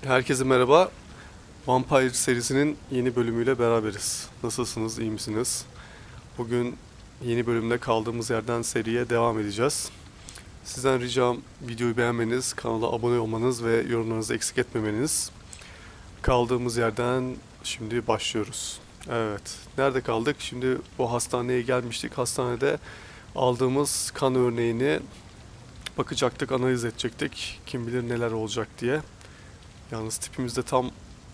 Herkese merhaba. Vampyr serisinin yeni bölümüyle beraberiz. Nasılsınız, iyi misiniz? Bugün yeni bölümde kaldığımız yerden seriye devam edeceğiz. Sizden ricam videoyu beğenmeniz, kanala abone olmanız ve yorumlarınızı eksik etmemeniz. Kaldığımız yerden şimdi başlıyoruz. Evet, nerede kaldık? Şimdi bu hastaneye gelmiştik. Hastanede aldığımız kan örneğini bakacaktık, analiz edecektik. Kim bilir neler olacak diye. Yalnız tipimizde tam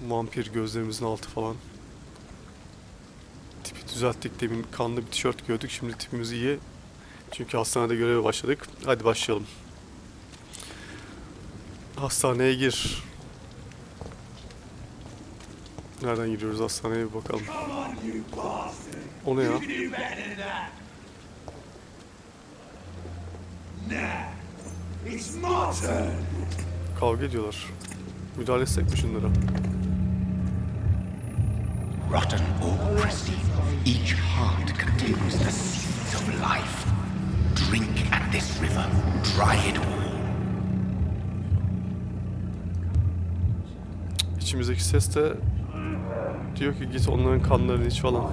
vampir, gözlerimizin altı falan. Tipi düzelttik, demin kanlı bir tişört giyiyorduk. Şimdi tipimiz iyi. Çünkü hastanede göreve başladık. Hadi başlayalım. Hastaneye gir. Nereden giriyoruz hastaneye bir bakalım. O ne ya? Kavga ediyorlar. Müdahale etsek mi şunlara? Rotten or pristine, each heart contains the seeds of life. Drink at this river, dry it all. İçimizdeki ses de diyor ki git onların kanlarını iç falan.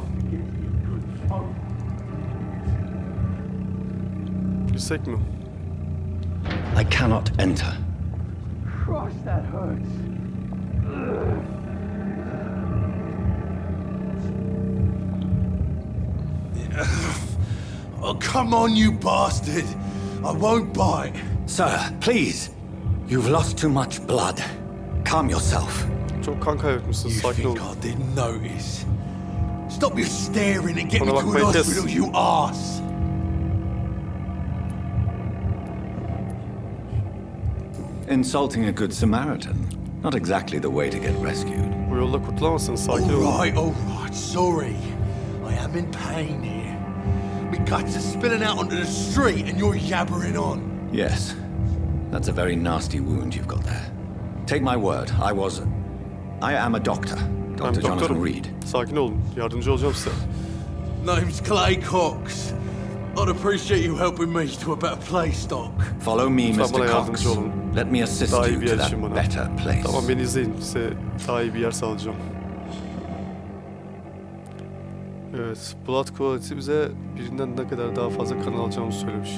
Gitsek mi? I cannot enter. Gosh, that hurts. Oh, come on, you bastard! I won't bite. Sir, please. You've lost too much blood. Calm yourself. Çok kan kaybetmişsin, You sakin ol. think I didn't notice? Stop your staring and get me Bana to an bakmayı kes. hospital, you arse! Insulting a good Samaritan. Not exactly the way to get rescued. Bu yolda kurtulamazsınız, sakin olun. All right, sorry. I am in pain here. My guts are spilling out onto the street and you're yabbering on. Yes. That's a very nasty wound you've got there. Take my word, I am a doctor. Ben Dr. Jonathan doktorum. Reed. Sakin olun, yardımcı olacağım size. Name's Clay Cox. I'd appreciate you helping me to a better place, Doc. Follow me, Lütfen bana Mr. Cox. yardımcı olun. Let me assist Daha iyi you bir to yer that için bana. better place. Tamam, beni izleyin. Size daha iyi bir yer sağlayacağım. Evet, Blood Quality bize birinden ne kadar daha fazla kan alacağımızı söylemiş.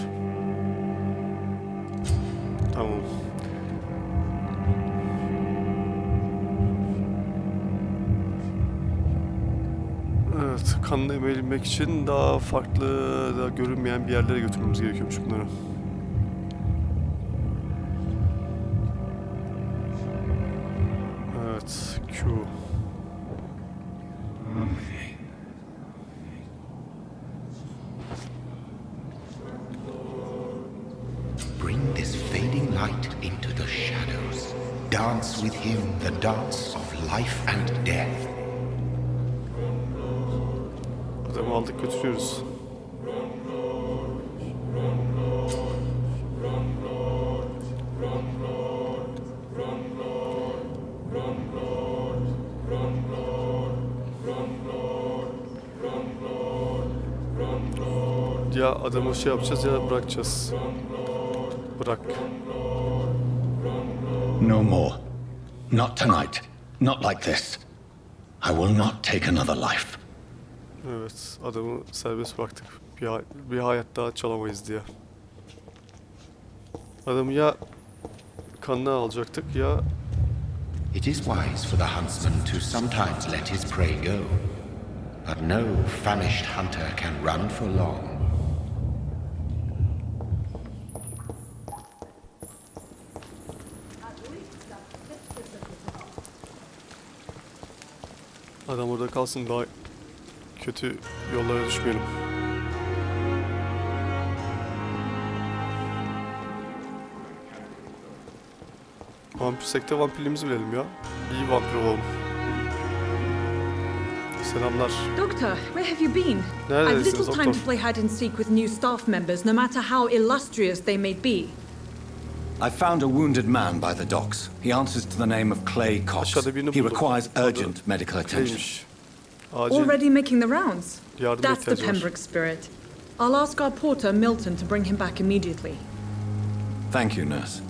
Tamam. Evet, kanını emebilmek için daha farklı, daha görünmeyen bir yerlere götürmemiz gerekiyormuş bunları. Evet, Q. Bring this fading light into the shadows. Dance with him the dance of life and death. Adamı aldık götürüyoruz. Ya adamı şey yapacağız ya bırakacağız. Bırak. No more. Not tonight. Not like this. I will not take another life. Evet, adamı serbest bıraktık. Bir hayat daha çalamayız diye. Adamı ya kanını alacaktık ya... It is wise for the huntsman to sometimes let his prey go, but no famished hunter can run for long. Adam orada kalsın, daha kötü yollara düşmeyelim. Vampirsek de vampirliğimizi bilelim ya. İyi vampir olalım. Selamlar. Doctor, where have you been? I've Neredesiniz little time doktor? to play hide and seek with new staff members, no matter how illustrious they may be. I found a wounded man by the docks. He answers to the name of Clay Cox. Aşağıda birini He buldum. requires Adı urgent medical attention. Clay'miş. Acil Already making the rounds? yardıma That's the ihtiyacı var. Pembroke spirit. I'll ask our porter, Milton, to bring him back immediately. Thank you, nurse.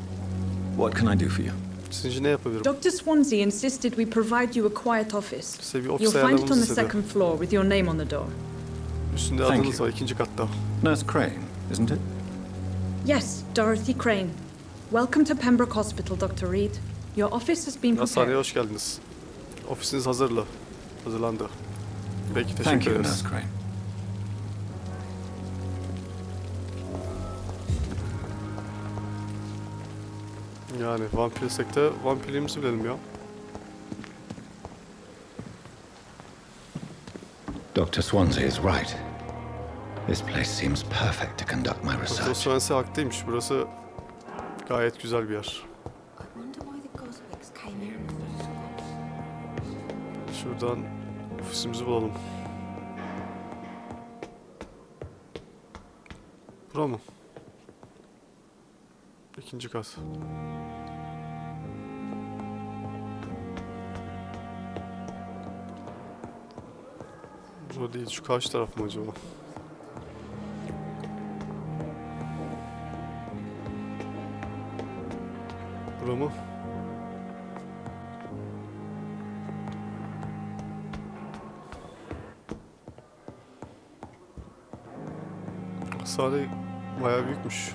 What can I do for you? Sizce ne yapabilirim? Dr. Swansea insisted we provide you a quiet office. Size bir ofis You'll find it on ayarlamamızı the istedi. second floor with your name on the door. Üstünde Thank adınız you. var, ikinci katta. Nurse Crane, isn't it? Yes, Dorothy Crane. Welcome to Pembroke Hospital, Dr. Reed. Your office has been Hastaneye prepared. hoş geldiniz. Ofisiniz hazırlandı. Peki, Thank teşekkür you, ederiz. Nurse Crane. Yani vampirliksek de vampirliğimizi bilelim ya. Dr. Swansea is right. This place seems perfect to conduct my Doktor research. Swansea haklıymış. Burası gayet güzel bir yer. I wonder why the Goswicks came here in the first place. Şuradan ofisimizi bulalım. Bura mı? İkinci kat. Bura değil, şu karşı taraf mı acaba? Bura mı? Hastane bayağı büyükmüş.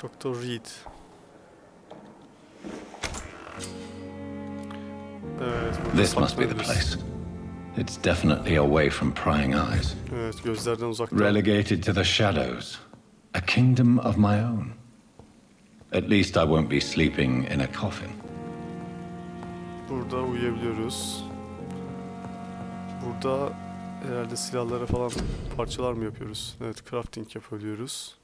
Doktor Reed. Evet, burada This must be the saklanabiliriz. place. It's definitely away from prying eyes. Evet, gözlerden uzakta. Relegated to the shadows. A kingdom of my own. At least I won't be sleeping in a coffin. Burada uyuyabiliyoruz. Burada herhalde silahlara falan parçalar mı yapıyoruz? Evet, crafting yapabiliyoruz.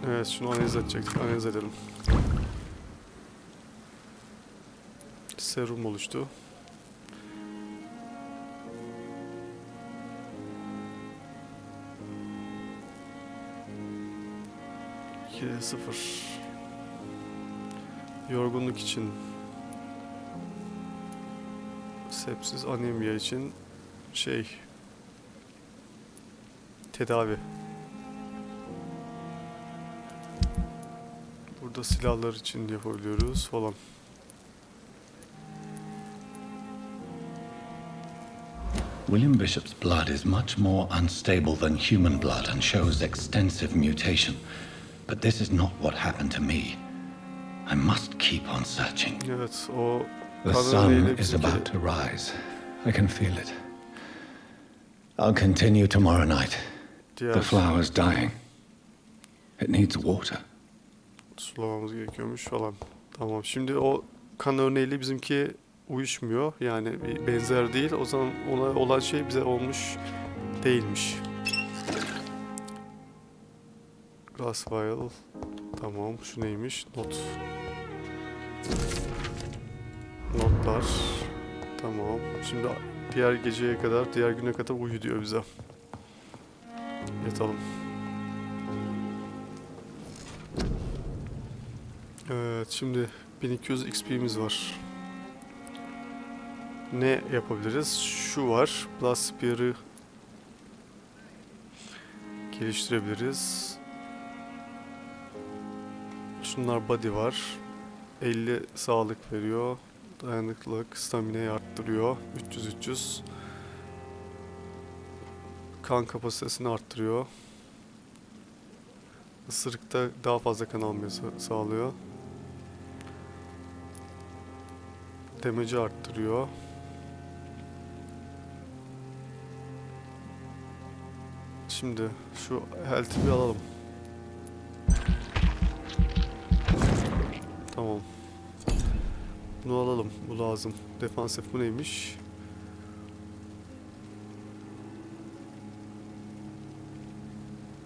Evet, şunu analiz edecektik. Analiz edelim. Serum oluştu. İki, 0. Yorgunluk için. Sepsis, anemia için tedavi. Burada silahlar için yapabiliyoruz falan. William Bishop's blood is much more unstable than human blood and shows extensive mutation. But this is not what happened to me. I must keep on searching. Evet, o The kan sun örneğiyle is bizimki about to rise. I can feel it. I'll continue tomorrow night. The diğer flower's dying. It needs water. sulamamız gerekiyormuş falan. Tamam, şimdi o kan örneğiyle bizimki uyuşmuyor. Yani bir benzer değil. O zaman ona olan şey bize olmuş değilmiş. Glass vial. Tamam, şu neymiş? Notlar. Tamam. Şimdi diğer geceye kadar, diğer güne kadar uyu diyor bize. Yatalım. Evet, şimdi 1200 XP'miz var. Ne yapabiliriz? Şu var. Blast Spear'ı geliştirebiliriz. Şunlar body var. 50 sağlık veriyor. Dayanıklılık, stamina'yı arttırıyor. 300. Kan kapasitesini arttırıyor. Isırıkta daha fazla kan almayı sağlıyor. Damage'i arttırıyor. Şimdi şu health'i bir alalım. Tamam. Bunu alalım. Bu lazım. Defansif bu neymiş?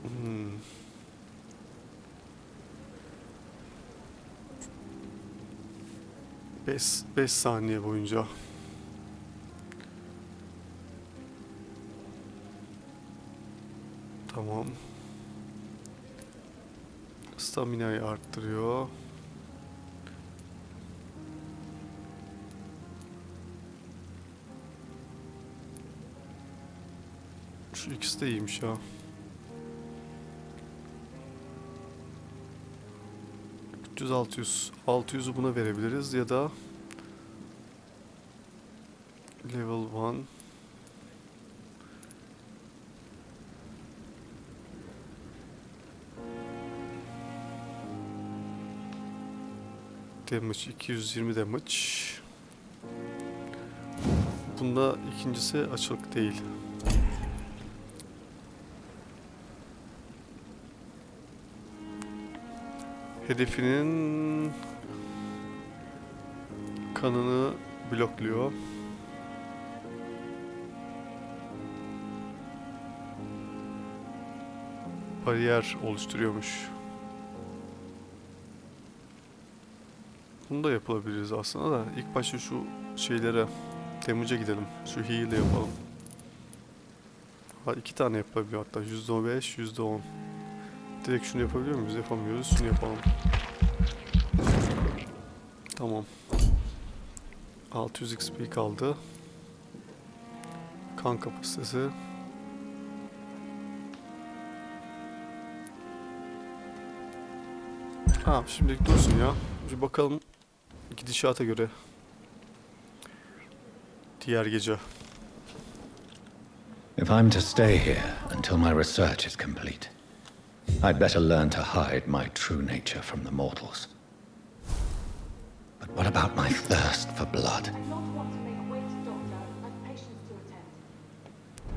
Hmm. Beş saniye boyunca. Stamina'yı arttırıyor. Şu ikisi de iyiymiş ya. 300-600. 600'ü buna verebiliriz ya da level 1. Damage 220 damage. Bunda ikincisi açılık değil. Hedefinin kanını blokluyor. Bariyer oluşturuyormuş. Bunu da yapılabiliriz aslında da ilk başta şu şeylere, damage'a gidelim. Şu heal'ı yapalım. Ha, 2 tane yapabiliyor hatta. %5, %10. Direkt şunu yapabiliyor muyuz? Yapamıyoruz. Şunu yapalım. Tamam. 600 XP kaldı. Kan kapasitesi. Ha, şimdilik dursun ya. Bir bakalım gidişata göre. Diğer gece. If I'm to stay here until my research is complete, I'd better learn to hide my true nature from the mortals. But what about my thirst for blood? I not want to make wait, Doctor. I've patients to attend.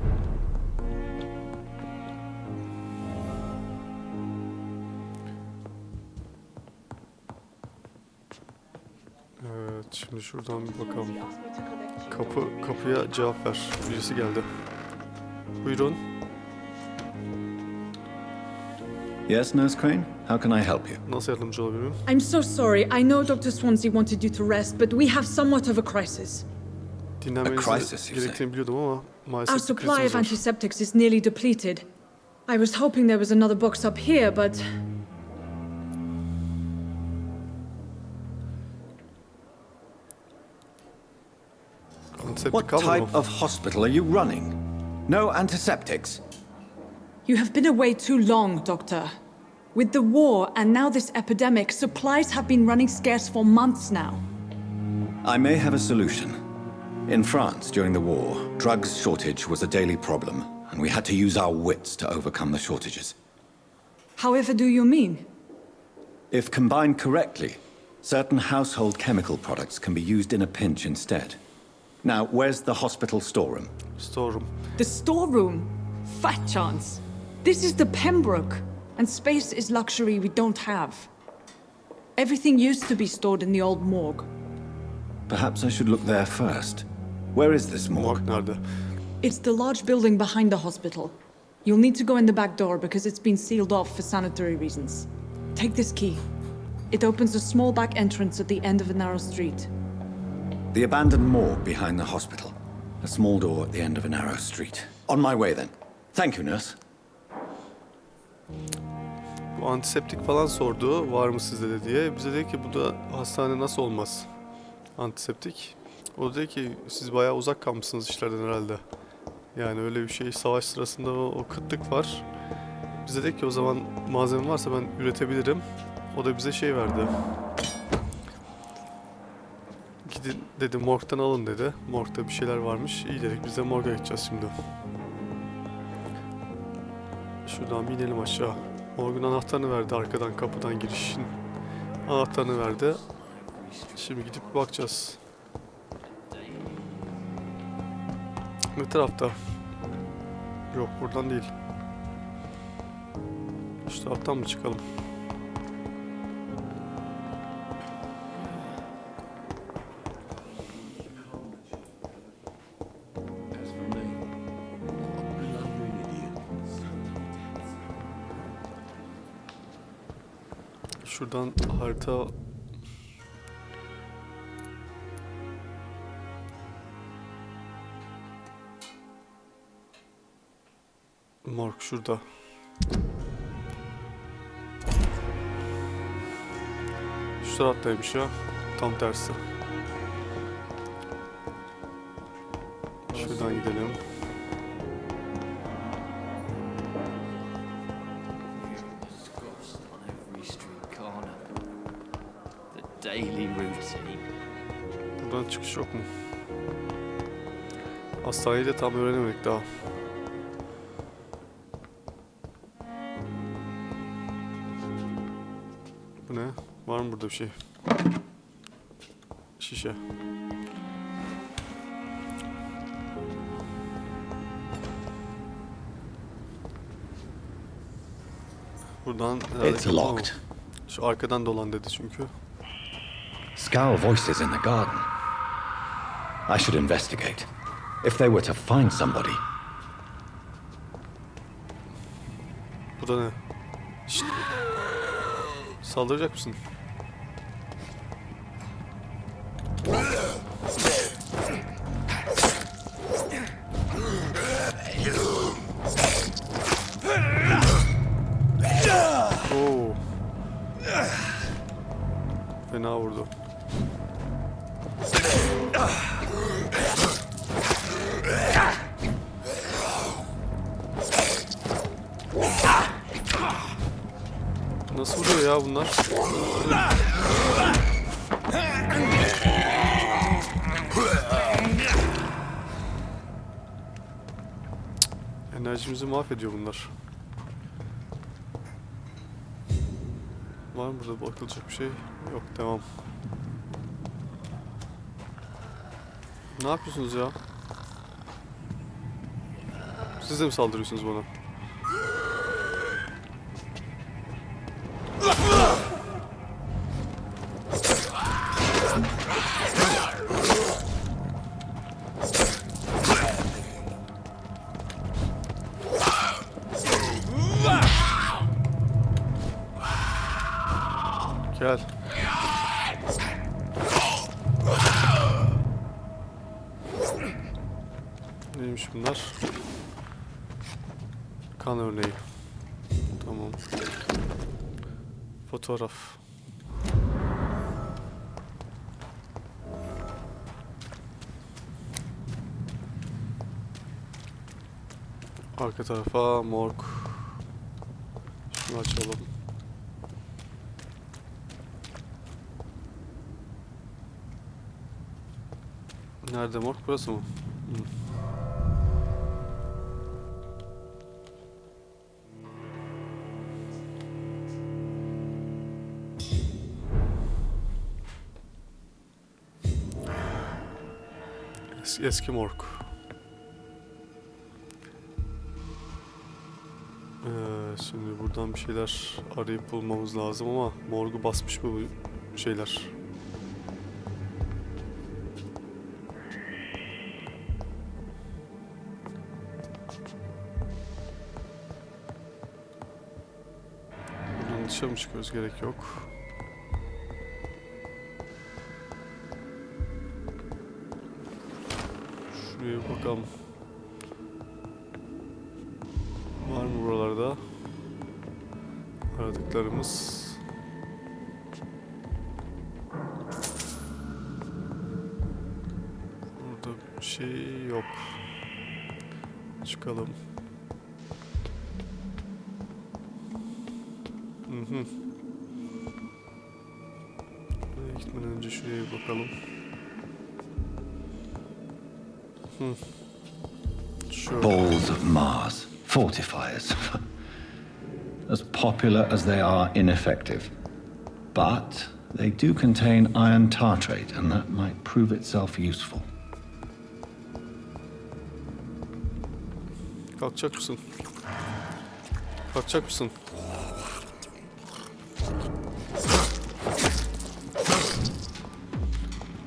Evet, şimdi şuradan bir bakalım. Kapıya cevap ver. Birisi geldi. Buyurun. Yes, Nurse Crane? How can I help you? Nasıl yardımcı olabilirim? I'm so sorry. I know Dr. Swansea wanted you to rest, but we have somewhat of a crisis. A crisis, Dinlenmenizi you say? gerektiğini biliyordum ama maalesef Our bir supply krizimiz of var. antiseptics is nearly depleted. I was hoping there was another box up here, but Antiseptik What kalmadı type mı? of hospital are you running? No antiseptics? you have been away too long, Doctor. With the war and now this epidemic, supplies have been running scarce for months now. I may have a solution. In France, during the war, drugs shortage was a daily problem, and we had to use our wits to overcome the shortages. However do you mean? If combined correctly, certain household chemical products can be used in a pinch instead. Now, where's the hospital storeroom? Storeroom. The storeroom? Fat chance. This is the Pembroke, and space is luxury we don't have. Everything used to be stored in the old morgue. Perhaps I should look there first. Where is this morgue? Morg nerede? It's the large building behind the hospital. You'll need to go in the back door because it's been sealed off for sanitary reasons. Take this key. It opens a small back entrance at the end of a narrow street. The abandoned morgue behind the hospital. A small door at the end of a narrow street. On my way then. Thank you, nurse. Bu antiseptik falan sordu. Var mı sizde de diye. Bize dedi ki bu da hastane nasıl olmaz? Antiseptik. O dedi ki siz bayağı uzak kalmışsınız işlerden herhalde. Yani öyle bir şey savaş sırasında o kıtlık var. Bize dedi ki o zaman malzeme varsa ben üretebilirim. O da bize şey verdi. Gidin dedi morgdan alın dedi. Morgda bir şeyler varmış. İyi dedik biz de morga gideceğiz şimdi. Şuradan bir inelim aşağı. Morgun anahtarını verdi arkadan kapıdan girişin. Anahtarını verdi. Şimdi gidip bakacağız. Ne tarafta? Yok buradan değil. Şu taraftan mı çıkalım? Şuradan harita morg şurada. Şu taraftaymış ya. Tam tersi. Şuradan gidelim. Buradan çıkış yok mu? Hastaneyi de tam öğrenemedik daha. Bu ne? Var mı burada bir şey? Şişe. Buradan It's locked. Şu arkadan dolan dedi çünkü. Scowl voices in the garden. I should investigate. If they were to find somebody. Bu da ne? Şşt. Saldıracak mısın? Oo. Fena vurdu. Nasıl vuruyor ya bunlar? Enerjimizi mahvediyor bunlar. Var mı burada bakılacak bir şey? Yok, devam. Ne yapıyorsunuz ya? Siz de mi saldırıyorsunuz bana? Gel. Neymiş bunlar? Kan örneği. Tamam. Fotoğraf. Arka tarafa morg. Şunu açalım. Nerede morg? Burası mı? Eski morg. Şimdi buradan bir şeyler arayıp bulmamız lazım ama morgu basmış mı bu şeyler? Buradan dışarı mı çıkıyoruz? Gerek yok. Şuraya bir bakalım. Var mı buralarda aradıklarımız? Burada bir şey yok. Çıkalım. Buraya gitmeden önce şuraya bir bakalım. Sure. Balls of Mars. Fortifiers. As popular as they are ineffective. But they do contain iron tartrate, and that might prove itself useful. Kalkacak mısın? Kalkacak mısın?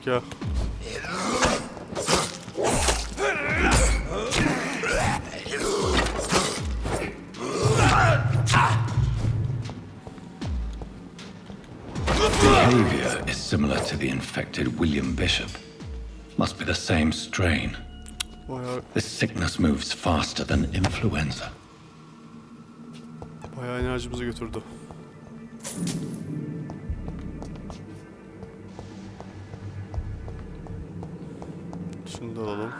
Gel. Behavior is similar to the infected William Bishop. Must be the same strain. Bayağı, This sickness moves faster than influenza. bayağı enerjimizi götürdü. Şunu da alalım.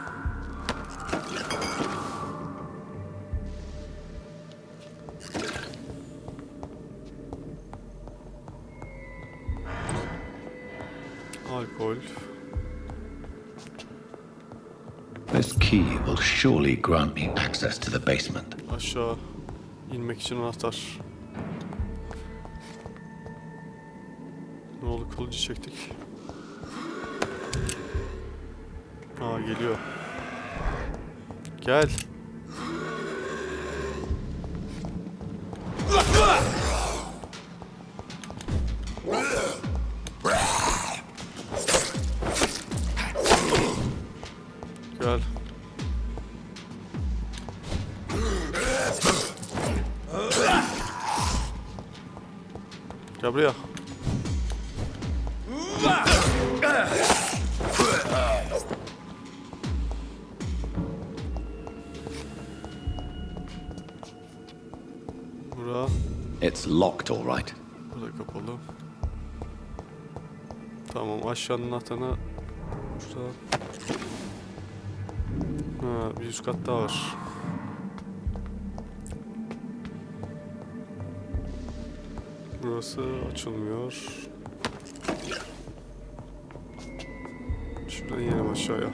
Alkol. This key will surely grant me access to the basement. Aşağı inmek için anahtar. Ne oldu, kılıcı çektik. Aa, geliyor. Gel. Gel. Gel buraya. Bura. It's locked, all right. Burada kapalı. Tamam, aşağının anahtarına şurada. Ha, bir üst kat daha var. Burası açılmıyor. Şuradan inelim aşağıya.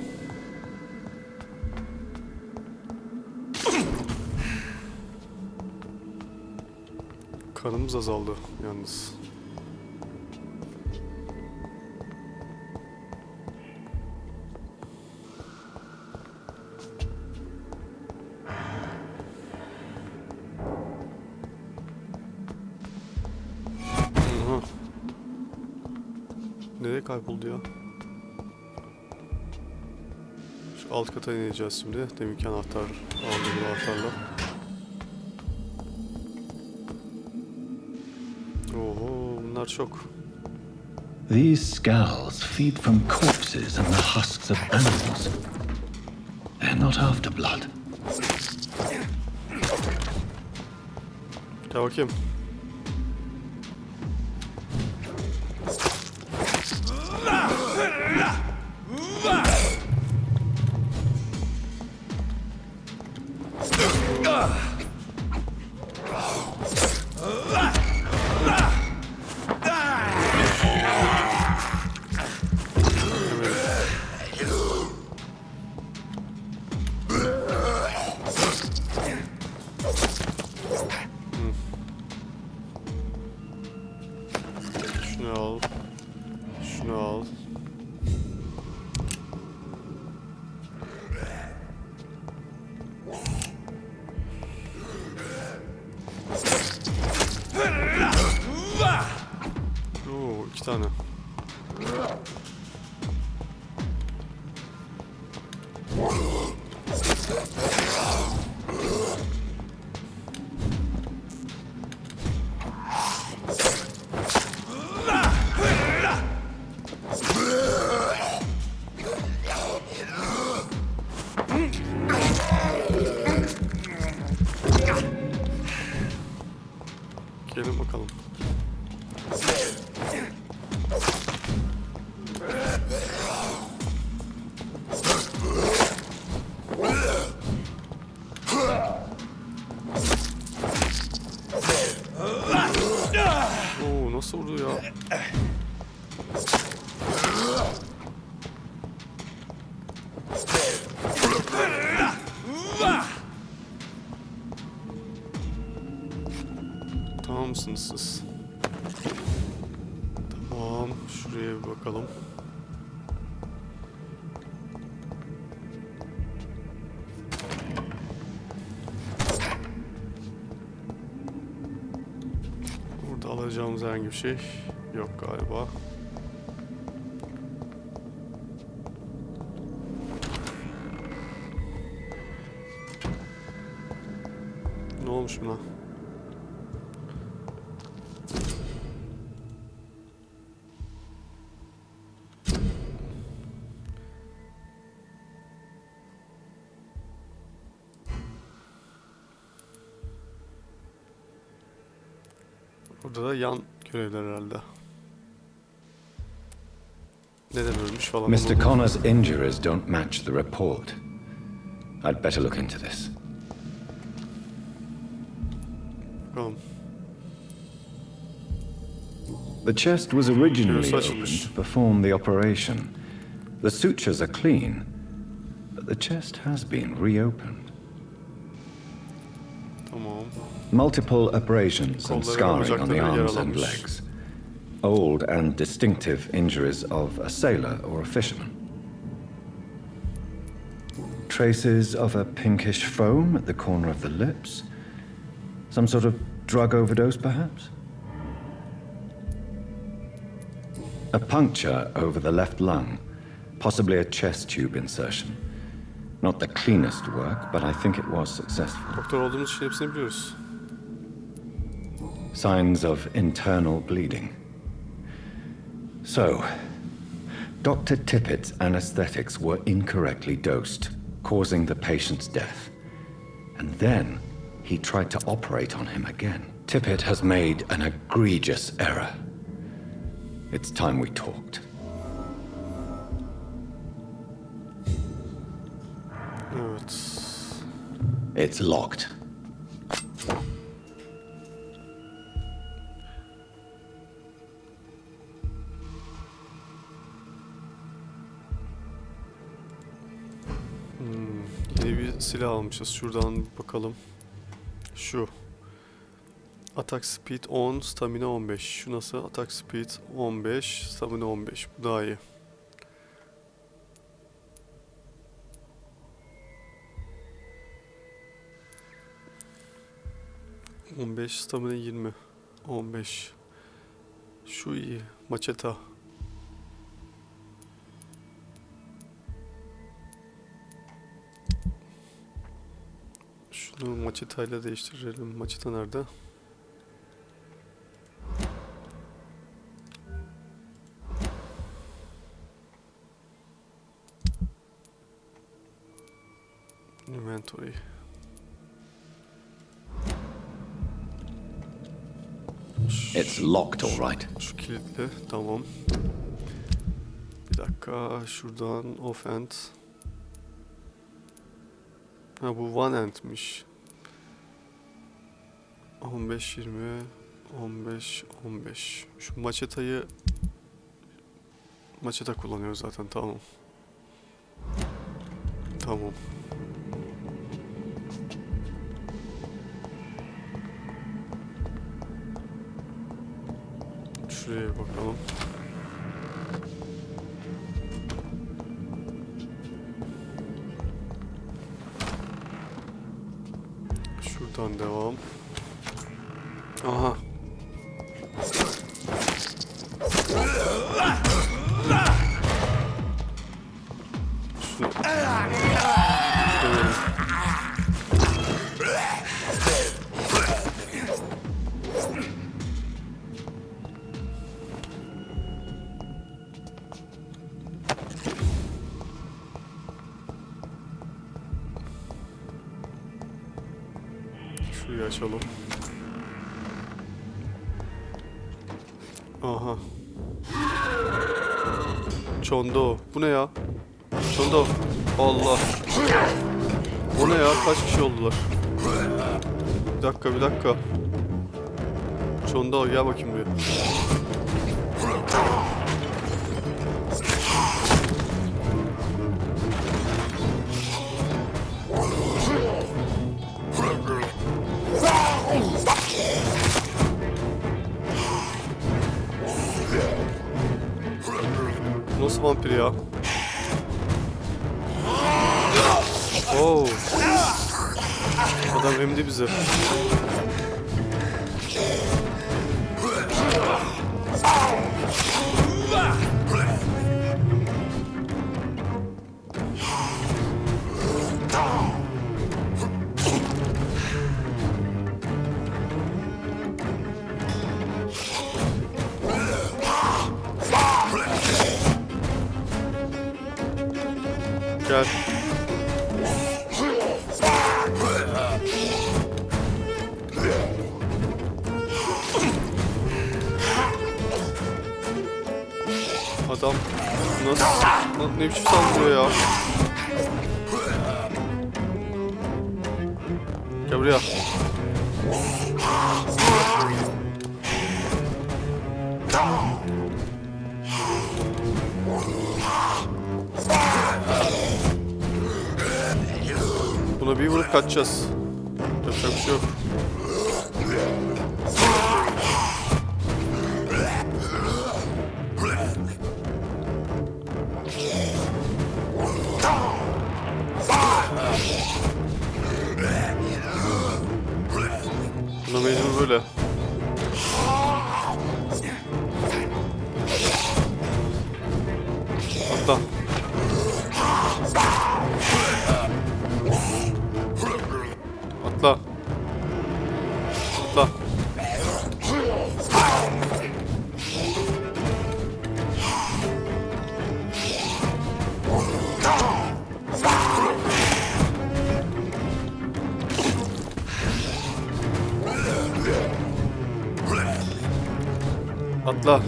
Kanımız azaldı yalnız. Aha. Nereye kayboldu ya? Şu alt kata ineceğiz şimdi. Deminki anahtar aldığım anahtarla. Oho, bunlar çok. These skulls feed from corpses and the husks of animals. They're not after blood. Gel bakayım. Şunu al. Şunu al. Oo, 2 tane. Gelin bakalım. Oo, nasıl vurdu ya? Tamam mısınız siz? Tamam, şuraya bir bakalım. Burada alacağımız herhangi bir şey yok galiba. Ne olmuş buna? Burada da yan görevler herhalde. Neden ölmüş falan. Mr. Connor's injuries don't match the report. I'd better look into this. Bakalım. The chest was originally Göğsü opened açılmış. to perform the operation. The sutures are clean, but the chest has been reopened. Tamam. Multiple abrasions and Kolları ve scarring on the bacakları arms and yaralanmış. legs. Old and distinctive injuries of a sailor or a fisherman. Traces of a pinkish foam at the corner of the lips. Some sort of drug overdose, perhaps? A puncture over the left lung, possibly a chest tube insertion. Not the cleanest work, but I think it was successful. Doktor olduğumuz için hepsini biliyoruz. Signs of internal bleeding. So, Dr. Tippett's anesthetics were incorrectly dosed, causing the patient's death. And then he tried to operate on him again. Tippett has made an egregious error. It's time we talked. Evet. It's locked. Yeni bir silah almışız. Şuradan bakalım. Şu. Attack speed 10, stamina 15. Şu nasıl? Attack speed 15, stamina 15. Bu daha iyi. Stamina 20. 15. Şu iyi. Maçeta. Şunu maçetayla değiştirelim. Maçeta nerede? Inventory. It's locked, all right. Şu kilitli. Tamam. Bir dakika. Şuradan off-end. Ha bu one-end'miş. 15, 20, 15, 15. Şu maçetayı... Maçeta kullanıyor zaten. Tamam. Tamam. Şuraya bakalım. Şuradan devam. Aha. Şunu. Deneyelim. Şurayı açalım. Aha. Çondo. Bu ne ya? Çondo. Allah. O ne ya? Kaç kişi oldular? Bir dakika, bir dakika. Çondo gel bakayım buraya. Nasıl vampir ya? Oo. Adam emdi bizi. Gel. Adam nasıl? Ne biçim saldırıyor ya? Gel buraya. Buna bir vurup kaçacağız. Yapacak bir şey yok. Buna mecbur böyle. Atla. Atla. Atla. Atla.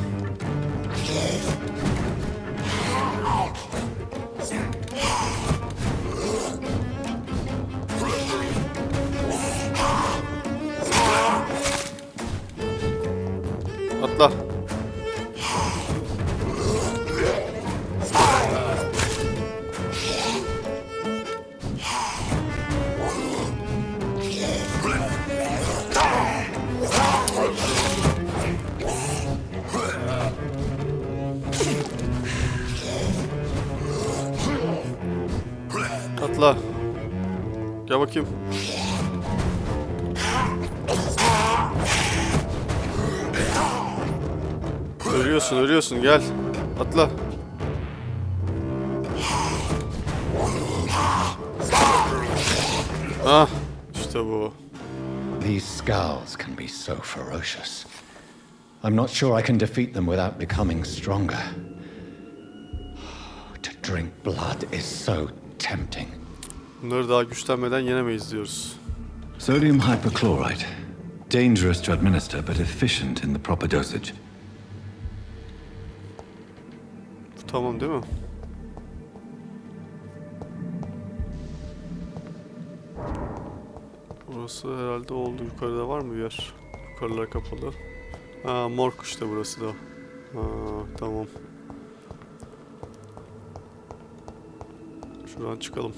Atla. Atla. Gel bakayım. Ölüyorsun, ölüyorsun. Gel. Atla. Ah, işte bu. These skulls can be so ferocious. I'm not sure I can defeat them without becoming stronger. To drink blood is so tempting. Bunları daha güçlenmeden yenemeyiz diyoruz. Sodium hypochlorite. Dangerous to administer but efficient in the proper dosage. Tamam değil mi? Burası herhalde oldu. Yukarıda var mı bir yer? Yukarılar kapalı. Ha, morg işte burası da. Ha, tamam. Şuradan çıkalım.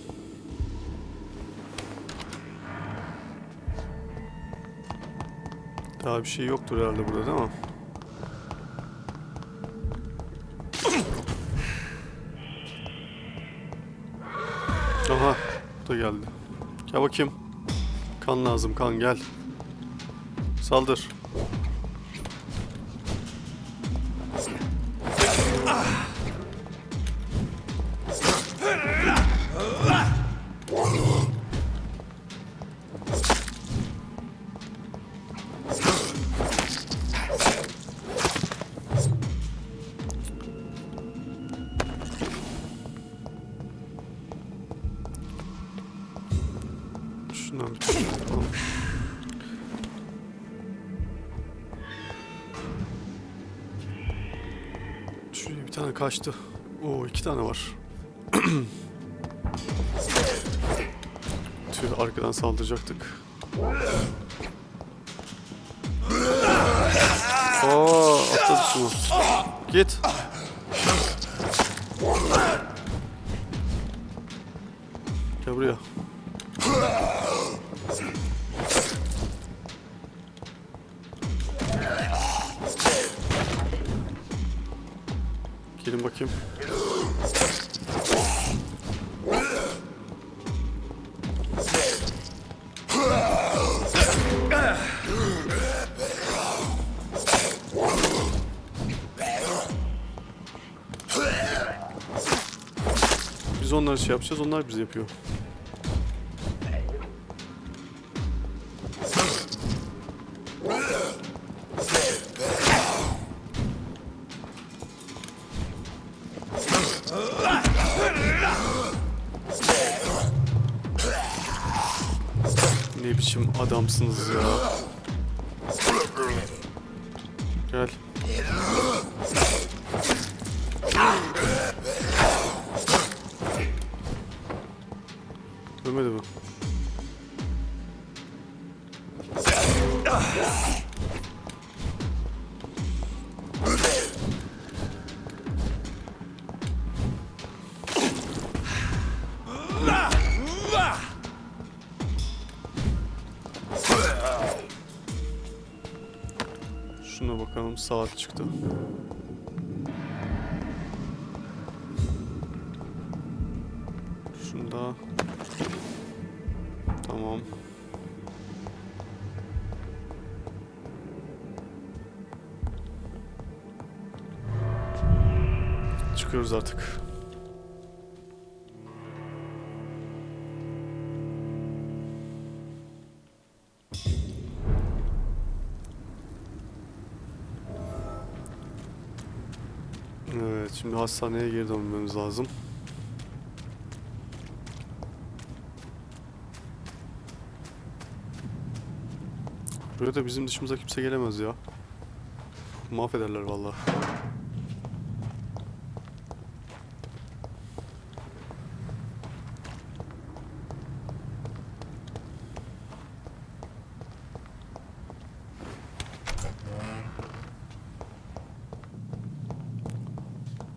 Daha bir şey yoktur herhalde burada değil mi? Aha, bu da geldi. Gel bakayım. Kan lazım, kan gel. Saldır. Şundan bir tane yapalım. Şuraya bir tane kaçtı. Oo, 2 tane var. Tüh, arkadan saldıracaktık. Oo, atladı şunu. Git. Gel buraya. Gelin bakayım. Biz onları şey yapacağız, onlar bizi yapıyor. Ne biçim adamsınız ya. Gel. Ölmedi mi? Şuna bakalım, saat çıktı. Şunda. Tamam. Çıkıyoruz artık. Evet, şimdi hastaneye geri dönmemiz lazım. Buraya da bizim dışımıza kimse gelemez ya. Mahvederler vallahi.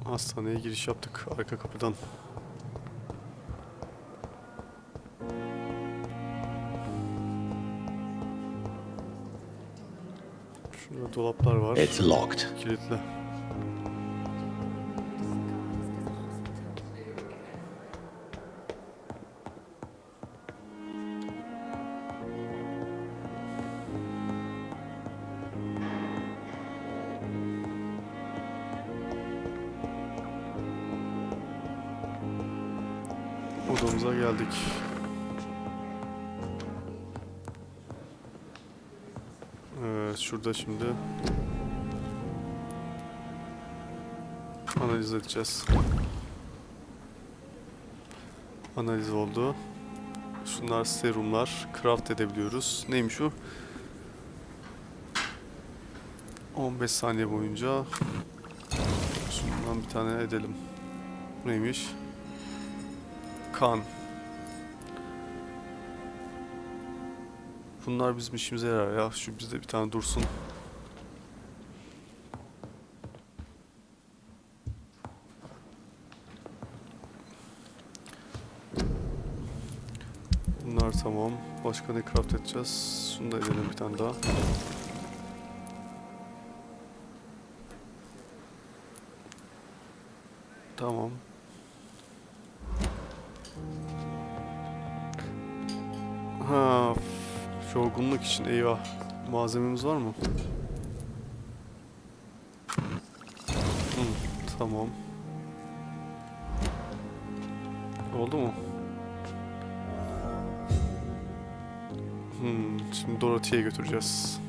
Hastaneye giriş yaptık arka kapıdan. Şurada dolaplar var. It's locked. Kilitli. Odamıza geldik. Evet, şurada şimdi analiz edeceğiz. Analiz oldu. Şunlar serumlar. Craft edebiliyoruz. Neymiş o? 15 saniye boyunca şundan bir tane edelim. Neymiş? Kan. Bunlar bizim işimize yarar ya. Şu bizde bir tane dursun. Bunlar tamam. Başka ne craft edeceğiz? Şunu da edelim bir tane daha. Tamam. Ha, yorgunluk için eyvah. Malzememiz var mı? Tamam. Oldu mu? Şimdi Dorothy'ye götüreceğiz.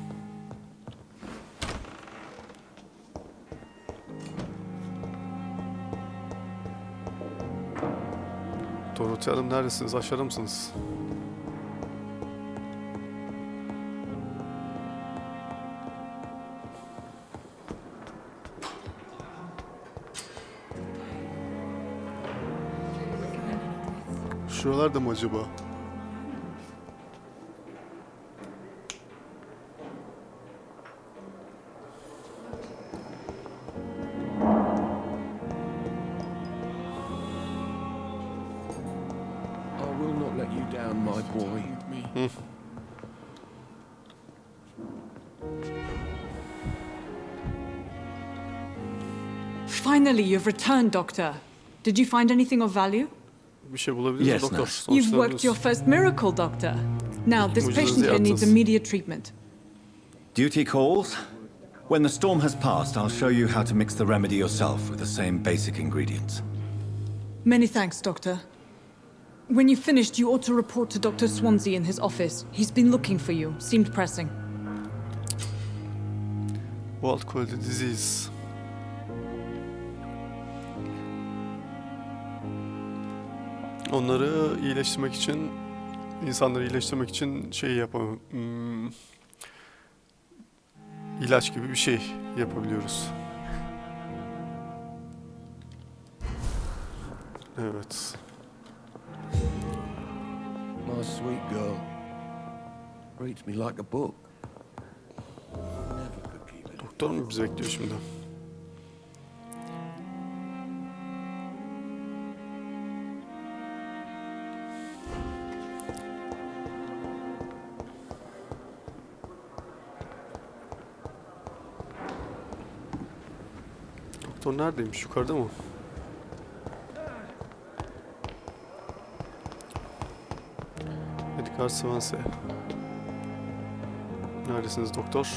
Dorothy Hanım neredesiniz? Aşağıda mısınız? Şuralarda mı acaba? I will not let you down, my boy. Finally, you've returned, Doctor. Did you find anything of value? Bir şey bulabiliriz Yes, doktor. nurse. You've worked your first miracle, Doctor. Now, this Mucizeyi patient here needs yaptınız. immediate treatment. Duty calls. When the storm has passed, I'll show you how to mix the remedy yourself with the same basic ingredients. Many thanks, Doctor. When you've finished, you ought to report to Dr. Swansea in his office. He's been looking for you. Seemed pressing. Wild quality disease. Onları iyileştirmek için, insanları iyileştirmek için şey yapalım. İlaç gibi bir şey yapabiliyoruz. Evet. My sweet girl. Reads me like a book. Never could keep it. Doktor mu bizi bekliyor şimdi? Doktor neredeymiş? Yukarıda mı? Edgar Swansea. Neredesiniz doktor?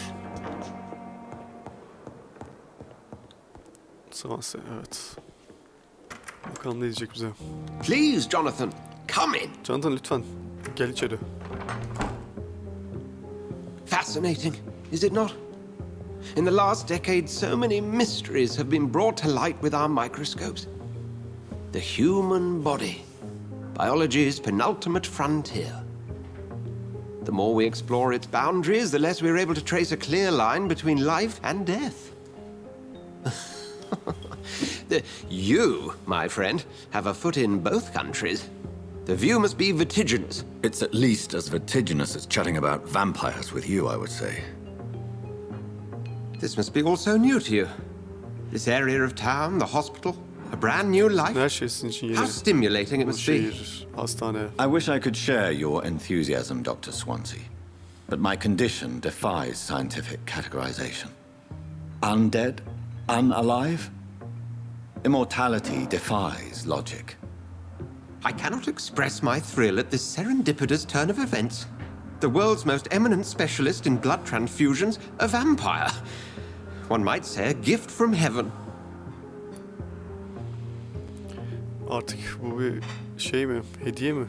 Swansea, evet. Bakalım ne diyecek bize. Please, Jonathan, come in. Jonathan lütfen gel içeri. Fascinating, is it not? In the last decade, so many mysteries have been brought to light with our microscopes. The human body, biology's penultimate frontier. The more we explore its boundaries, the less we're able to trace a clear line between life and death. You, my friend, have a foot in both countries. The view must be vertiginous. It's at least as vertiginous as chatting about vampires with you, I would say. This must be all so new to you. This area of town, the hospital, a brand new life. Her şey sizin için yeni. How stimulating it Bu must be. şehir, hastane. I wish I could share your enthusiasm, Dr. Swansea. But my condition defies scientific categorization. Undead? Unalive? Immortality defies logic. I cannot express my thrill at this serendipitous turn of events. The world's most eminent specialist in blood transfusions, a vampire. One might say a gift from heaven. Artık bu bir şey mi? Hediye mi?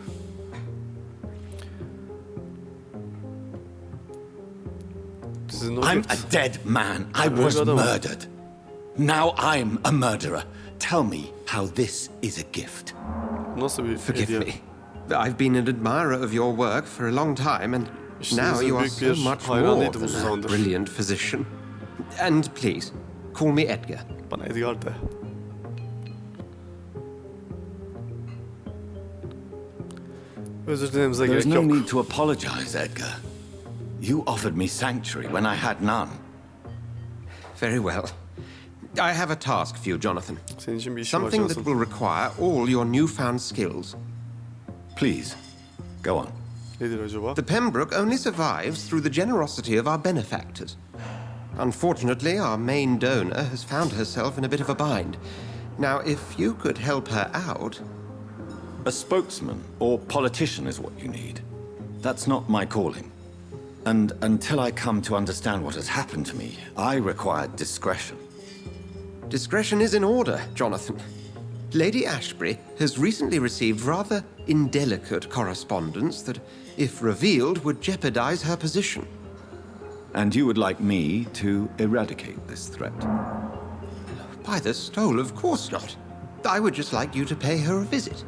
Sizin o I'm gift. a dead man. I Öyle was bir adam. murdered. Now I'm a murderer. Tell me how this is a gift. Nasıl bir Forgive hediye? me. I've been an admirer of your work for a long time, and İşte now sizin you are büyük so bir much more hayranıydım than uzun a zamandır. brilliant physician. And please, call me Edgar. Bana Edgar de. Özür dilememize There's gerek no yok. need to apologize, Edgar. You offered me sanctuary when I had none. Very well. I have a task for you, Jonathan. Senin için bir işim var Something that Johnson. will require all your newfound skills. Please, go on. Nedir acaba? The Pembroke only survives through the generosity of our benefactors. Unfortunately, our main donor has found herself in a bit of a bind. Now, if you could help her out... A spokesman or politician is what you need. That's not my calling. And until I come to understand what has happened to me, I require discretion. Discretion is in order, Jonathan. Lady Ashbury has recently received rather indelicate correspondence that, if revealed, would jeopardize her position. And you would like me to eradicate this threat? By the stole, of course not. I would just like you to pay her a visit.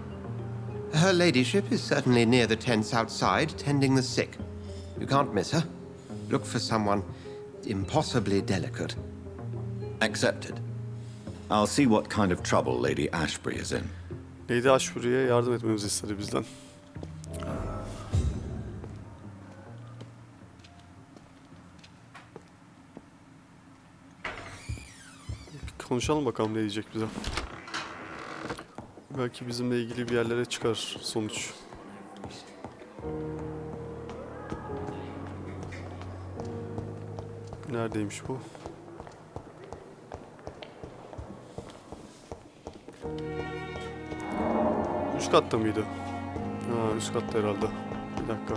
Her ladyship is certainly near the tents outside, tending the sick. You can't miss her. Look for someone impossibly delicate. Accepted. I'll see what kind of trouble Lady Ashbury is in. Lady Ashbury'e yardım etmemizi istedi bizden. Konuşalım bakalım ne diyecek bize. Belki bizimle ilgili bir yerlere çıkar sonuç. Neredeymiş bu? Üst katta mıydı? Ha, üst katta herhalde. Bir dakika.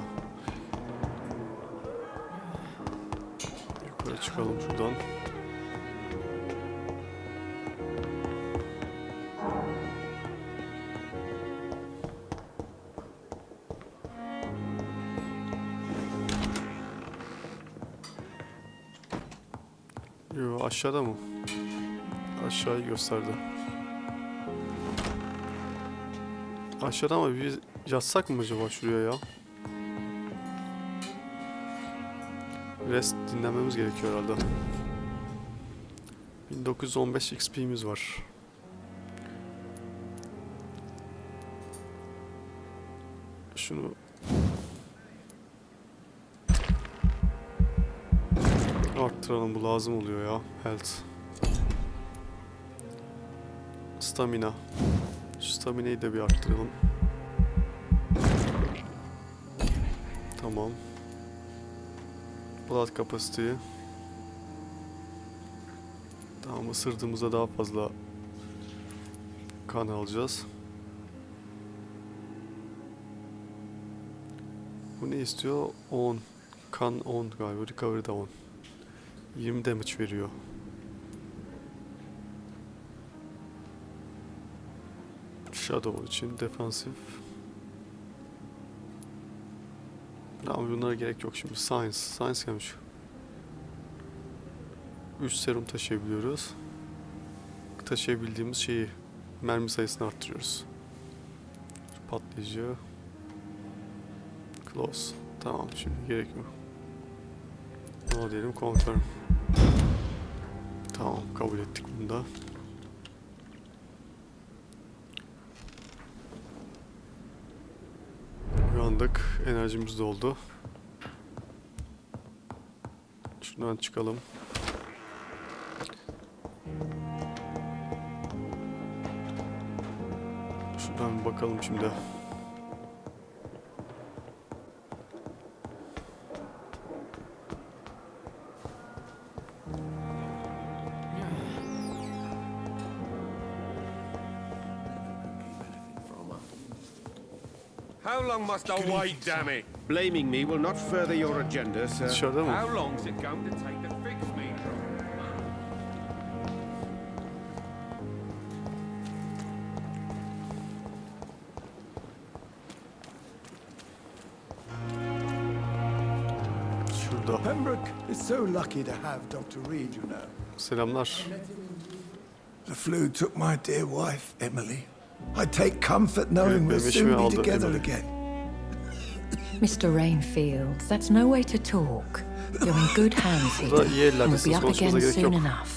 Yukarı çıkalım şuradan. Yo, aşağıda mı? Aşağıyı gösterdi. Aşağıda ama bir yazsak mı acaba şuraya ya? Rest dinlememiz gerekiyor herhalde. 1915 XP'miz var. Şunu Arttıralım, bu lazım oluyor ya. Health. Stamina. Şu stamina'yı da bir arttıralım. Tamam. Blood capacity'yi. Tamam, ısırdığımızda daha fazla kan alacağız. Bu ne istiyor? 10. Kan 10 galiba. Recovery de 10. 20 damage veriyor. Shadow için defansif. Ama bunlara gerek yok şimdi. Science. Science gelmiş. 3 serum taşıyabiliyoruz. Taşıyabildiğimiz şeyi, mermi sayısını arttırıyoruz. Patlayıcı. Close. Tamam, şimdi gerek yok. Ne diyelim? Confirm. Tamam, kabul ettik bunu da. Uyandık. Enerjimiz doldu. Şuradan çıkalım. Şuradan bir bakalım şimdi. How long must I wait, damn it? Blaming me will not further your agenda, sir. Dışarıda mı? How long's it going to take to fix me? Şurada. Pembroke is so lucky to have Dr. Reed, you know. Selamlar. The flu took my dear wife, Emily. I take comfort knowing Evet, we'll benim soon eşimi be aldı together Emily. again. Mr. Rainfield, that's no way to talk. You're in good hands here. Burada iyi And we'll be ellerdesiniz. up Konuşmanıza again gerek soon yok. enough.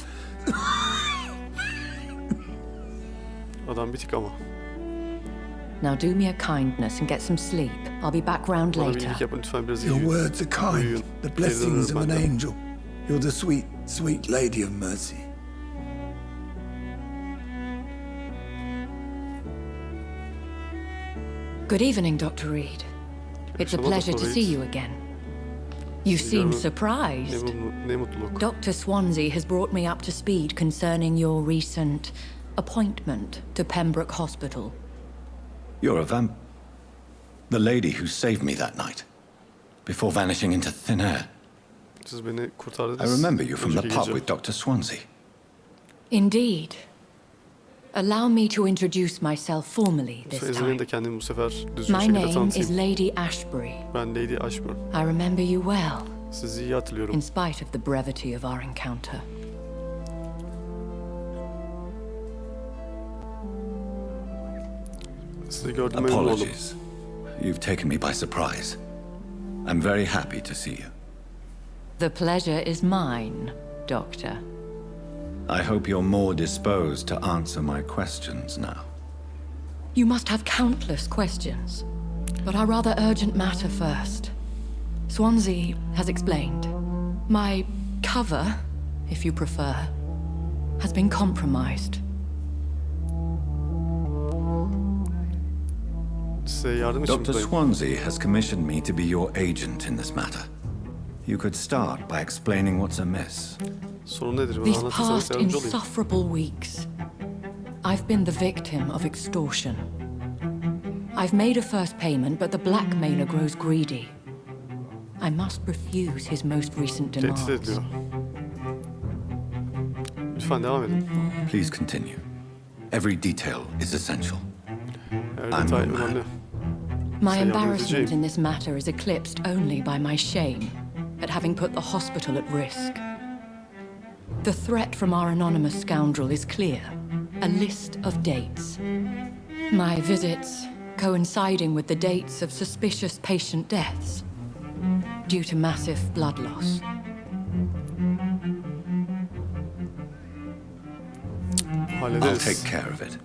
Adam bitik ama. Now do me a kindness and get some sleep. I'll be back round Bana bir later. iyilik yapın lütfen, biraz Your iyi words are kind, uyuyun. the blessings of an Benden. angel. You're the sweet, sweet lady of mercy. Good evening, Dr. Reed. It's a Akşama pleasure to Dr. see Reed. you again. You seem Biliyorum. surprised. Ne mutluluk. Dr. Swansea has brought me up to speed concerning your recent appointment to Pembroke Hospital. You're a the lady who saved me that night, before vanishing into thin air. Siz beni kurtardınız. I remember you from the Önceki pub gece. with Dr. Swansea. Indeed. Allow me to introduce myself formally Bu this sefer de time. kendimi bu sefer düzgün My şekilde name is tanıtayım. Lady Ashbury. Ben Lady Ashburn. I remember you well, Sizi iyi hatırlıyorum. in spite of the brevity of our encounter. Sizi gördüğüme memnun oldum. Apologies. You've taken me by surprise. I'm very happy to see you. The pleasure is mine, Doctor. I hope you're more disposed to answer my questions now. You must have countless questions, but our rather urgent matter first. Swansea has explained. My cover, if you prefer, has been compromised. Size yardım için Dr. buradayım. Swansea has commissioned me to be your agent in this matter. You could start by explaining what's amiss. Sorun nedir? Bana These anlatırsanız past yardımcı olayım. insufferable weeks, I've been the victim of extortion. I've made a first payment, but the blackmailer grows greedy. I must refuse his most recent Tehdit demands. ediliyor. Lütfen devam edin. Please continue. Every detail is essential. Her detay önemli. My Size yardım embarrassment edeceğim. in this matter is eclipsed only by my shame at having put the hospital at risk. The threat from our anonymous scoundrel is clear. A list of dates. My visits coinciding with the dates of suspicious patient deaths due to massive blood loss. I'll Hallederiz. take care of it.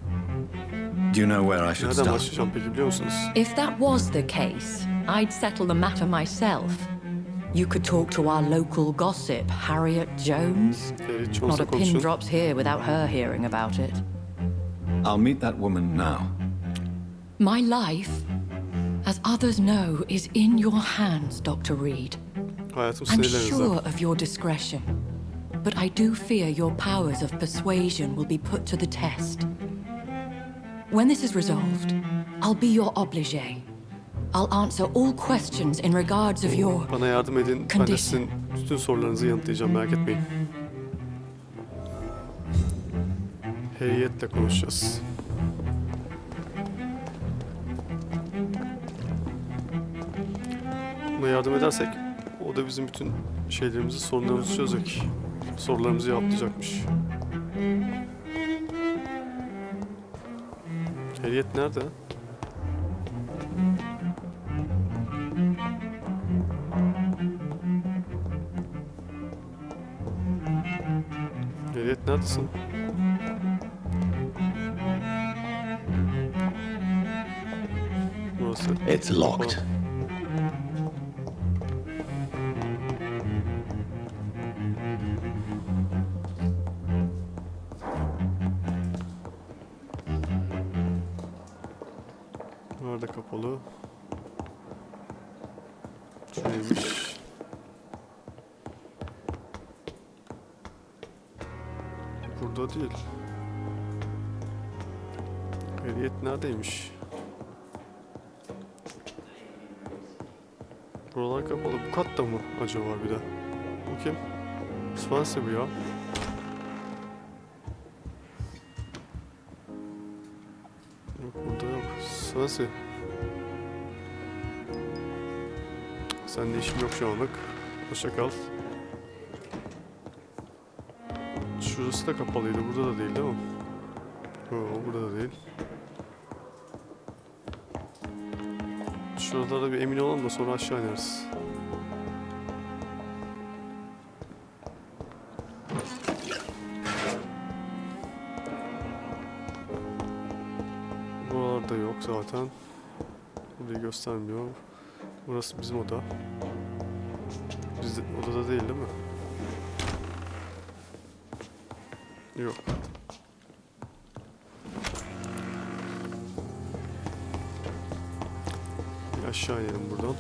Do you know where I should Nereden start? başlayacağım peki, biliyor musunuz? If that was the case, I'd settle the matter myself. You could talk to our local gossip, Harriet Jones. Harriet Not Jones'la a pin konuşun. drops here without her hearing about it. I'll meet that woman now. My life, as others know, is in your hands, Dr. Reed. Hayatım I'm sinirlerinizde. sure of your discretion, but I do fear your powers of persuasion will be put to the test. When this is resolved, I'll be your obligé. I'll answer all questions in regards of your... Bana yardım edin. Ben de Condition. sizin bütün sorularınızı yanıtlayacağım. Merak etmeyin. Harriet'le konuşacağız. Buna yardım edersek o da bizim bütün şeylerimizi, sorunlarımızı çözecek. Sorularımızı cevaplayacakmış. Harriet nerede? Harriet neredesin? Burası. It's locked. Nerede kapalı? Şuraymış. Burada değil. Harriet neredeymiş? Buralar kapalı. Bu katta mı acaba bir de? Bu kim? Swansea bu ya. Yok burada yok. Swansea. Seninle işim yok şu anlık. Hoşça kal. Şurası da kapalıydı. Burada da değil mi? Yok, burada da değil. Şuralarda bir emin olalım da sonra aşağı ineriz. Buralarda yok zaten. Burayı göstermiyor. Burası bizim oda. Biz odada değil mi? Yok. Bir aşağı inelim buradan.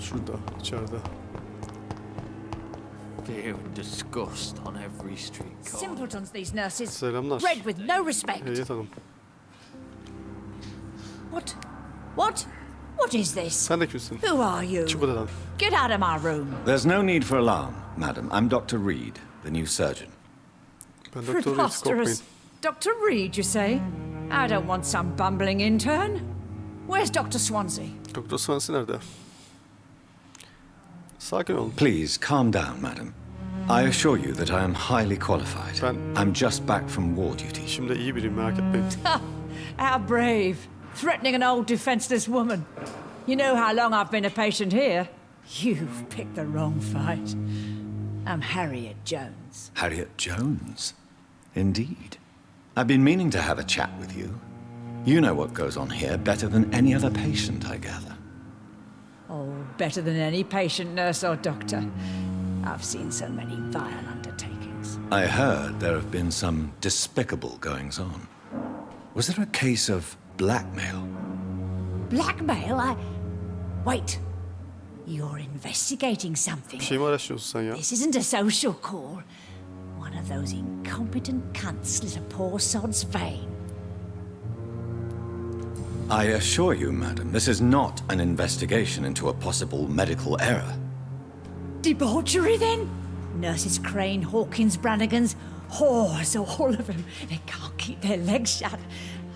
Şurada, içeride. Fear and disgust on every street corner. Simpletons, these nurses. Selamlar. Bred with no respect. Harriet Hanım. What? What? What is this? Sen de kimsin? Who are you? Çık odadan. Get out of my room. There's no need for alarm, madam. I'm Dr. Reed, the new surgeon. Ben Doktor Reed, korkmayın. Preposterous. Dr. Reed, you say? I don't want some bumbling intern. Where's Dr. Swansea? Doktor Swansea nerede? Sakin olun. Please calm down, madam. I assure you that I am highly qualified. I'm just back from war duty. Şimdi iyi biriyim, merak etmeyin. How brave. Threatening an old defenseless woman. You know how long I've been a patient here? You've picked the wrong fight. I'm Harriet Jones. Harriet Jones? Indeed. I've been meaning to have a chat with you. You know what goes on here better than any other patient, I gather. Oh, better than any patient, nurse or doctor. I've seen so many vile undertakings. I heard there have been some despicable goings-on. Was there a case of blackmail? Blackmail? Wait. You're investigating something. Bir şey mi araştırıyorsun sen ya? This isn't a social call. One of those incompetent cunts slit a poor sod's vein. I assure you, madam, this is not an investigation into a possible medical error. Debauchery, then? Nurses Crane, Hawkins, Brannigans, whores, all of them. They can't keep their legs shut.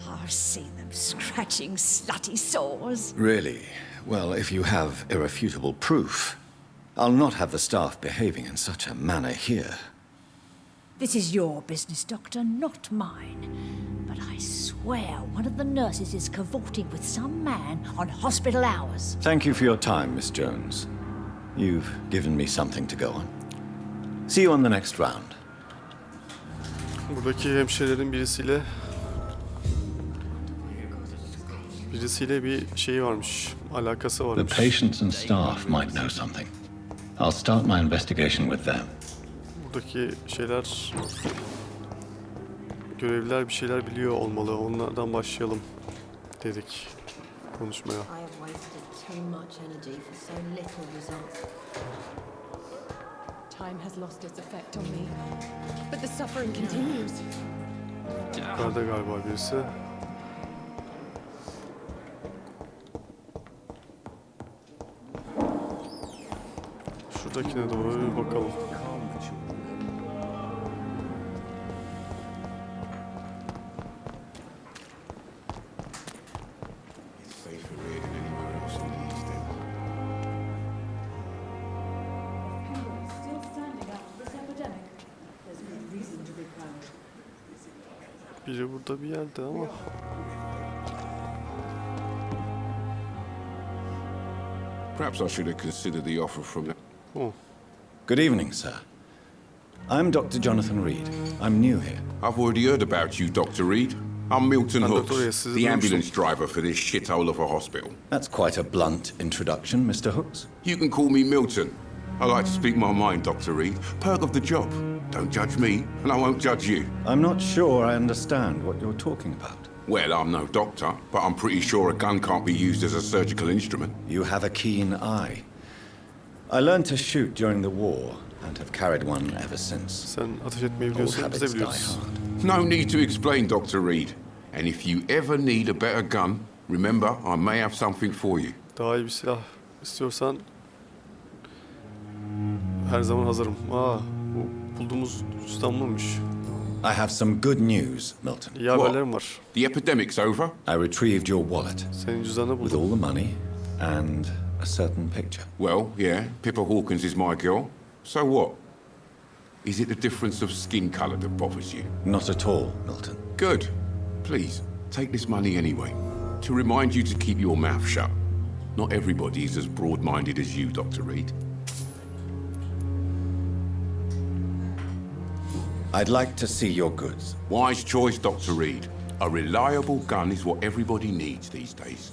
I've seen them scratching slutty sores. Really? Well, if you have irrefutable proof, I'll not have the staff behaving in such a manner here. This is your business, Doctor, not mine. But But I swear one of the nurses is cavorting with some man on hospital hours. Thank you for your time, Miss Jones. You've given me something to go on. See you on the next round. Buradaki hemşirelerin birisiyle bir şeyi varmış, alakası The varmış. patients and staff might know something. I'll start my investigation with them. Buradaki şeyler, görevliler bir şeyler biliyor olmalı. Onlardan başlayalım dedik konuşmaya. I have wasted too much energy for so little result. Time has lost its effect on me, but the suffering continues. Yukarıda galiba birisi. Şuradakine doğru bir bakalım. Biri burada bir yerde ama. Perhaps I should have considered the offer from the... Oh. Good evening, sir. I'm Dr. Jonathan Reed. I'm new here. I've already heard about you, Dr. Reed. I'm Milton Hooks, the ambulance driver for this shithole of a hospital. That's quite a blunt introduction, Mr. Hooks. You can call me Milton. I like to speak my mind, Dr. Reed. Perk of the job. Don't judge me, and I won't judge you. I'm not sure I understand what you're talking about. Well, I'm no doctor, but I'm pretty sure a gun can't be used as a surgical instrument. You have a keen eye. I learned to shoot during the war and have carried one ever since. Sen ateş etmeyi Old biliyorsun, biz de habits die biliyoruz. hard. No need to explain, Dr. Reed. And if you ever need a better gun, remember, I may have something for you. Daha iyi bir silah istiyorsan her zaman hazırım. Bu bulduğumuz İstanbul'muş. I have some good news, Milton. İyi haberlerim var. The epidemic's over? I retrieved your wallet Senin cüzdanını with buldum. all the money and a certain picture. Well, yeah, Pippa Hawkins is my girl. So what? Is it the difference of skin colour that bothers you? Not at all, Milton. Good. Please, take this money anyway. To remind you to keep your mouth shut. Not everybody is as broad-minded as you, Dr. Reed. I'd like to see your goods. Wise choice, Dr. Reed. A reliable gun is what everybody needs these days.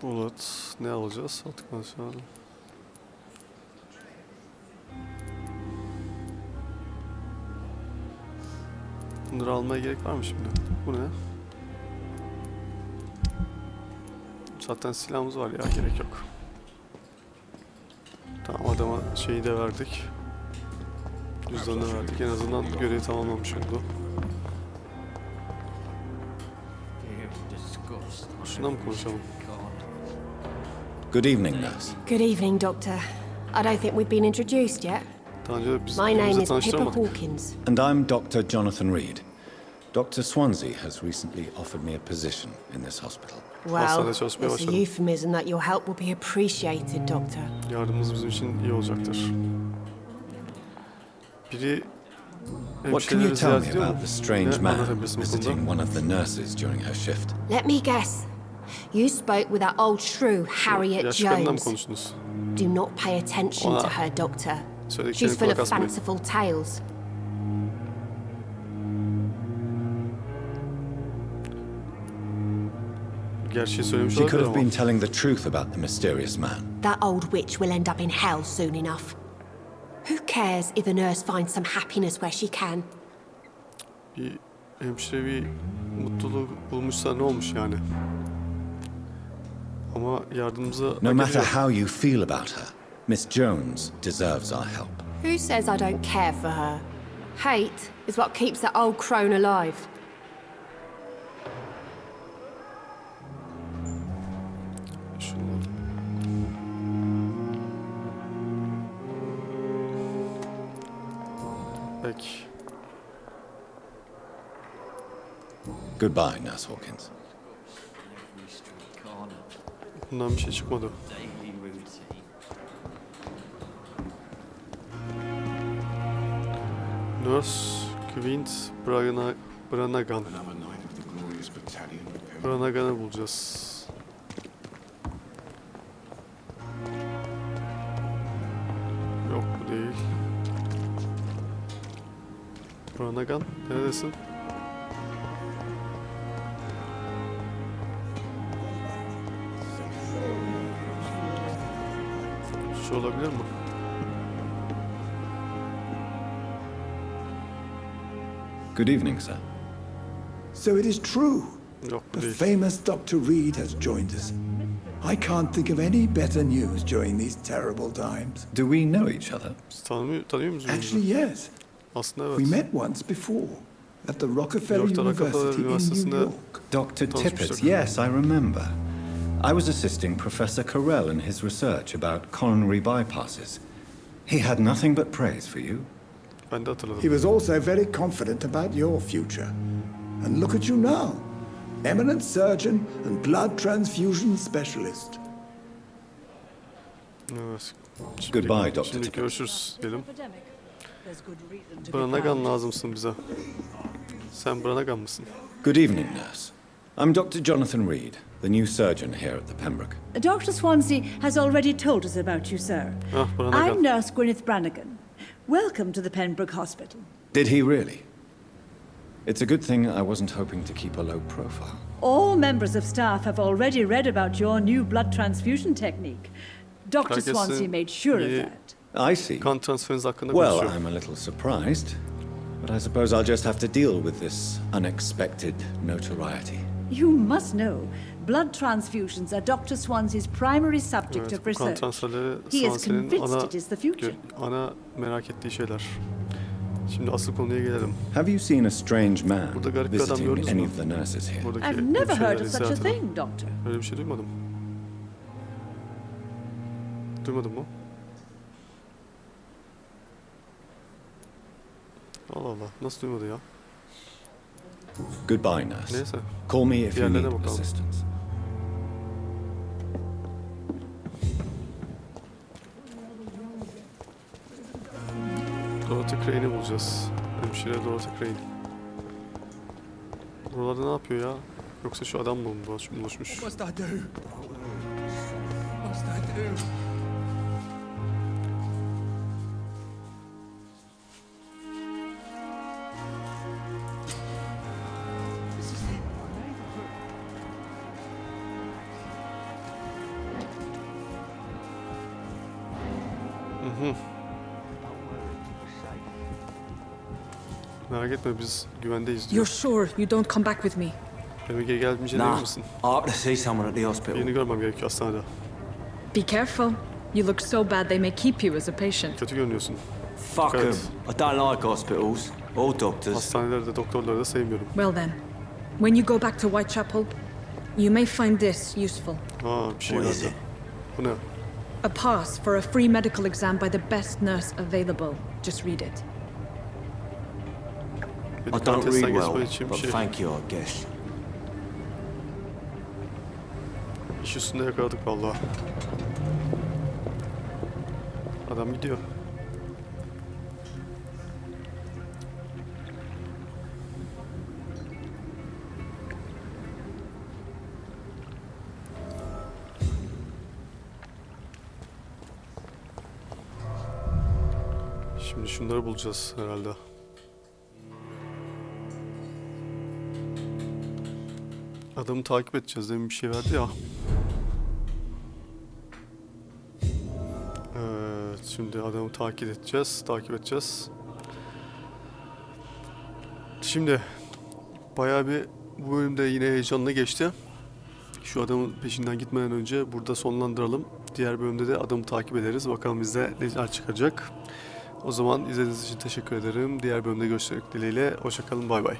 Bullet. Ne alacağız? Attıktan sonra. Bunları almaya gerek var mı şimdi? Bu ne? Zaten silahımız var ya, gerek yok. Tamam, adama şeyi de verdik. Cüzdanını verdik. En azından görevi tamamlamış oldu. Şundan mı konuşalım? Good evening, nurse. Good evening, Doctor. I don't think we've been introduced yet. Daha önce biz My name birbirimizi is Pippa tanıştıramadık. Hawkins. And I'm Dr. Jonathan Reed. Dr. Swansea has recently offered me a position in this hospital. Well, Hastanede it's çalışmaya a başladım. euphemism that your help will be appreciated, Doctor. Yardımınız bizim için iyi olacaktır. Biri What can you hemşireleri tell ziyaret me ediyor mu? about the strange Ne man anlatabilirsin bu konuda? visiting one of the nurses during her shift? Let me guess. You spoke with that old shrew, Harriet Yaşlı kadından mı Jones. konuştunuz? Do not pay attention to Ona her, Doctor. söylediklerine She's full kulak of asmayın. fanciful tales. Gerçeği söylemiş She could olabilir have ama. been telling the truth about the mysterious man. That old witch will end up in hell soon enough. Who cares if a nurse finds some happiness where she can? Bir hemşire bir mutluluğu bulmuşsa ne olmuş yani? Ama yardımımıza No matter geliyor. how you feel about her, Miss Jones deserves our help. Who says I don't care for her? Hate is what keeps that old crone alive. Şunları. Peki. Goodbye, Nurse Hawkins. Bundan bir şey çıkmadı. Nurse Quint Branagan. Branagan'ı bulacağız. Yok, bu değil. Branagan, neredesin? Şu olabilir mi? Good evening, sir. So it is true. Yok, bu The değil. famous Dr. Reed has joined us. I can't think of any better news during these terrible times. Do we know each other? Siz tanıyor musunuz? Actually, yes. Aslında evet. We met once before at the Rockefeller New York'ta Rockefeller University in Üniversitesi'nde New York. Dr. Tanışmıştık. Tippett, yes, I remember. I was assisting Professor Carell in his research about coronary bypasses. He had nothing but praise for you. Ben de hatırladım. He was also very confident about your future. And look at you now. Eminent surgeon and blood transfusion specialist. Evet. Goodbye, Dr. Şimdi Tippett. görüşürüz diyelim. Epidemic. There's good reason to be Branagan proud. lazımsın bize. Sen Branagan mısın? Good evening, nurse. I'm Dr. Jonathan Reed, the new surgeon here at the Pembroke. Dr. Swansea has already told us about you, sir. Ah, Branagan. I'm Nurse Gwyneth Brannigan. Welcome to the Pembroke Hospital. Did he really? It's a good thing I wasn't hoping to keep a low profile. All members of staff have already read about your new blood transfusion technique. Dr. Herkesin Swansea made sure of iyi that. I see. kan transferiniz hakkında Well, konuşuyor. I'm a little surprised, but I suppose I'll just have to deal with this unexpected notoriety. You must know, blood transfusions are Dr. Swansea's primary subject Evet, of bu kan research. transferleri He is Swansea'nin convinced it is the future. ana merak ettiği şeyler. Şimdi asıl konuya gelelim. Have you seen a strange man Burada garip bir adam visiting gördünüz any mü? of the nurses here? Buradaki I've never hemşireleri heard of such a ziyaret eden. thing, Doctor. Öyle bir şey duymadım. Duymadın mı? Allah Allah. Nasıl duymadı ya? Goodbye, nurse. Neyse. Call me if you Diğerlerine need bakalım. assistance. Dorothy Crane'i bulacağız. Hemşire Dorothy Crane. Buralarda ne yapıyor ya? Yoksa şu adam mı buluşmuş? What must I do? What must I do? Merak etme, biz güvendeyiz You're diyor. sure you don't come back with me? Benim geri gelmeyeceğine emin Nah, misin? I have to see someone at the hospital. Birini görmem gerekiyor hastanede. Be careful. You look so bad they may keep you as a patient. Kötü görünüyorsun. Fuck 'em. Evet. I don't like hospitals or doctors. Hastaneleri de doktorları da sevmiyorum. Well then, when you go back to Whitechapel, you may find this useful. Aa, bir şey What is geldi. it? Bu ne? A pass for a free medical exam by the best nurse available. Just read it. Bir I kan don't testten read geçmek well, için bir but şey. thank you, I guess. İş üstünde yakaladık vallahi. Adam gidiyor. Şimdi şunları bulacağız herhalde. Adamı takip edeceğiz, demin bir şey verdi ya. Evet, şimdi adamı takip edeceğiz. Şimdi bayağı bir bu bölümde yine heyecanlı geçti. Şu adamın peşinden gitmeden önce burada sonlandıralım. Diğer bölümde de adamı takip ederiz. Bakalım bizde neler çıkacak. O zaman izlediğiniz için teşekkür ederim. Diğer bölümde görüşmek dileğiyle. Hoşça kalın, bay bay.